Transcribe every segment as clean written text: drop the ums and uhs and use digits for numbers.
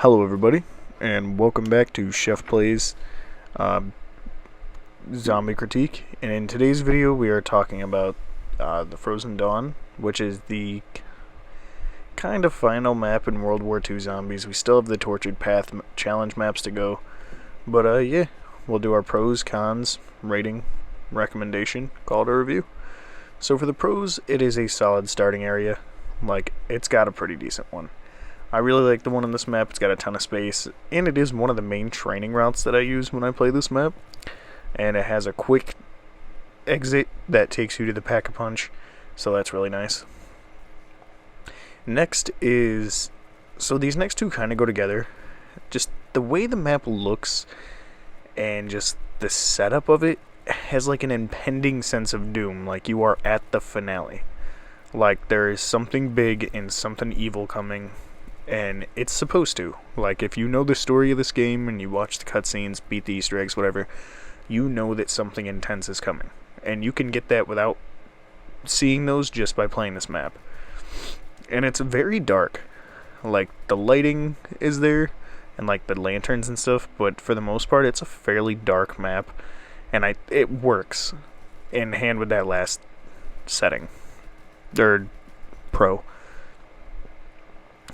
Hello everybody, and welcome back to SheffPlays Zombie Critique. And in today's video we are talking about the Frozen Dawn, which is the kind of final map in World War II Zombies. We still have the Tortured Path challenge maps to go, but yeah, we'll do our pros, cons, rating, recommendation, call it a review. So for the pros, it is a solid starting area. Like, it's got a pretty decent one. I really like the one on this map. It's got a ton of space, and it is one of the main training routes that I use when I play this map. And it has a quick exit that takes you to the Pack-a-Punch, so that's really nice. Next is, so these next two kind of go together. Just the way the map looks and just the setup of it has like an impending sense of doom, like you are at the finale. Like there is something big and something evil coming. And it's supposed to. Like, if you know the story of this game and you watch the cutscenes, beat the Easter eggs, whatever, you know that something intense is coming. And you can get that without seeing those just by playing this map. And it's very dark. Like, the lighting is there, and like the lanterns and stuff, but for the most part, it's a fairly dark map. And it works in hand with that last setting. Or pro.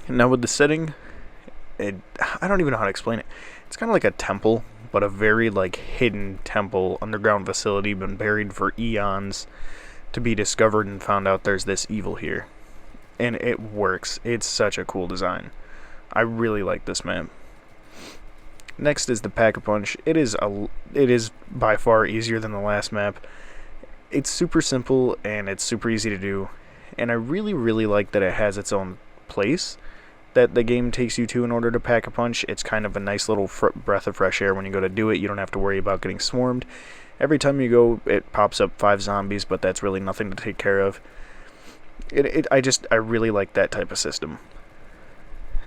Now with the setting, I don't even know how to explain it. It's kind of like a temple, but a very like hidden temple, underground facility, been buried for eons to be discovered and found out there's this evil here. And it works. It's such a cool design. I really like this map. Next is the Pack-a-Punch. It is by far easier than the last map. It's super simple and it's super easy to do. And I really like that it has its own place that the game takes you to in order to pack a punch. It's kind of a nice little breath of fresh air when you go to do it. You don't have to worry about getting swarmed. Every time you go, it pops up 5 zombies, but that's really nothing to take care of. I really like that type of system.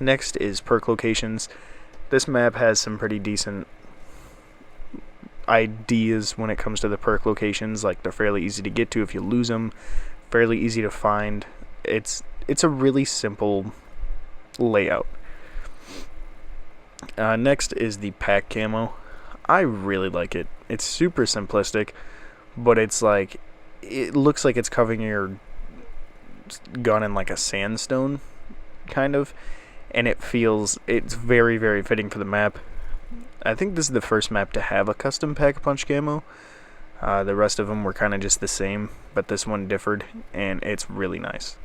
Next is perk locations. This map has some pretty decent ideas when it comes to the perk locations. Like, they're fairly easy to get to if you lose them, fairly easy to find. It's a really simple layout. Next is the pack camo. I really like it. It's super simplistic, but it's like, it looks like it's covering your gun in like a sandstone, kind of, and it's very fitting for the map. I think this is the first map to have a custom Pack-a-Punch camo. The rest of them were kind of just the same, but this one differed, and it's really nice.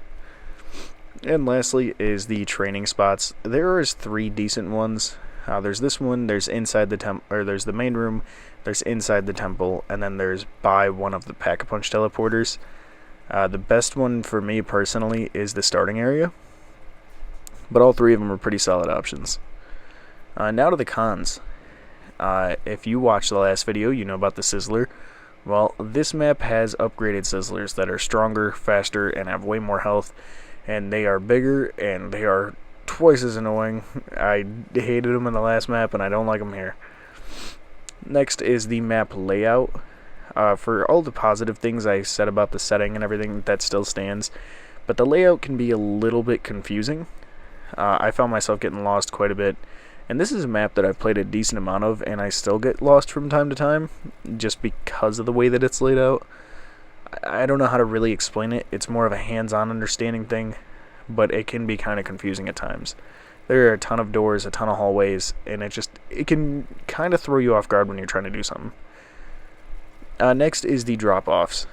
And lastly is the training spots. There is 3 decent ones. There's this one, there's inside the there's the main room, there's inside the temple, and then there's by one of the Pack-a-Punch teleporters. The best one for me personally is the starting area, but all 3 of them are pretty solid options. Now to the cons. If you watched the last video, you know about the Sizzler. Well, this map has upgraded Sizzlers that are stronger, faster, and have way more health. And they are bigger, and they are twice as annoying. I hated them in the last map, and I don't like them here. Next is the map layout. For all the positive things I said about the setting and everything, that still stands. But the layout can be a little bit confusing. I found myself getting lost quite a bit. And this is a map that I've played a decent amount of, and I still get lost from time to time, just because of the way that it's laid out. I don't know how to really explain it. It's more of a hands-on understanding thing, but it can be kind of confusing at times. There are a ton of doors, a ton of hallways, and it can kind of throw you off guard when you're trying to do something. Next is the drop-offs.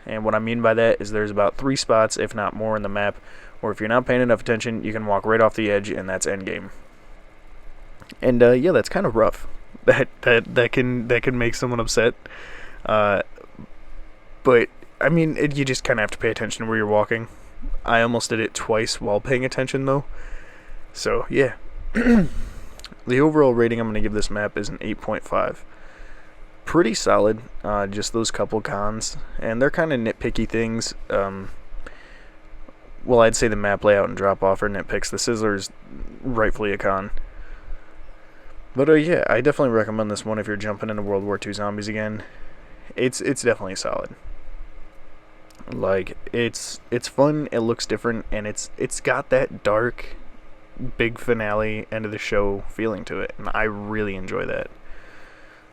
And what I mean by that is there's about 3 spots, if not more, in the map, or if you're not paying enough attention, you can walk right off the edge, and that's endgame. And yeah, that's kind of rough. That can make someone upset. But I mean, you just kind of have to pay attention to where you're walking. I almost did it twice while paying attention, though. So, yeah. The overall rating I'm going to give this map is an 8.5. Pretty solid, just those couple cons. And they're kind of nitpicky things. Well, I'd say the map layout and drop-off are nitpicks. The Sizzler's rightfully a con. But yeah, I definitely recommend this one if you're jumping into World War II Zombies again. It's definitely solid. Like, it's fun, it looks different, and it's got that dark big finale, end of the show feeling to it, and I really enjoy that.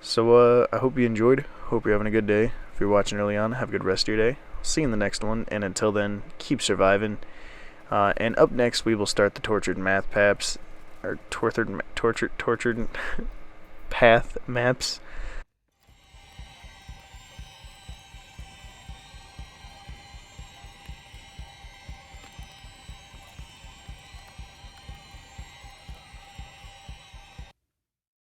So I hope you enjoyed. Hope you're having a good day. If you're watching early on, have a good rest of your day. See you in the next one, and until then, keep surviving. And up next, we will start the tortured math paps, or tortured path maps.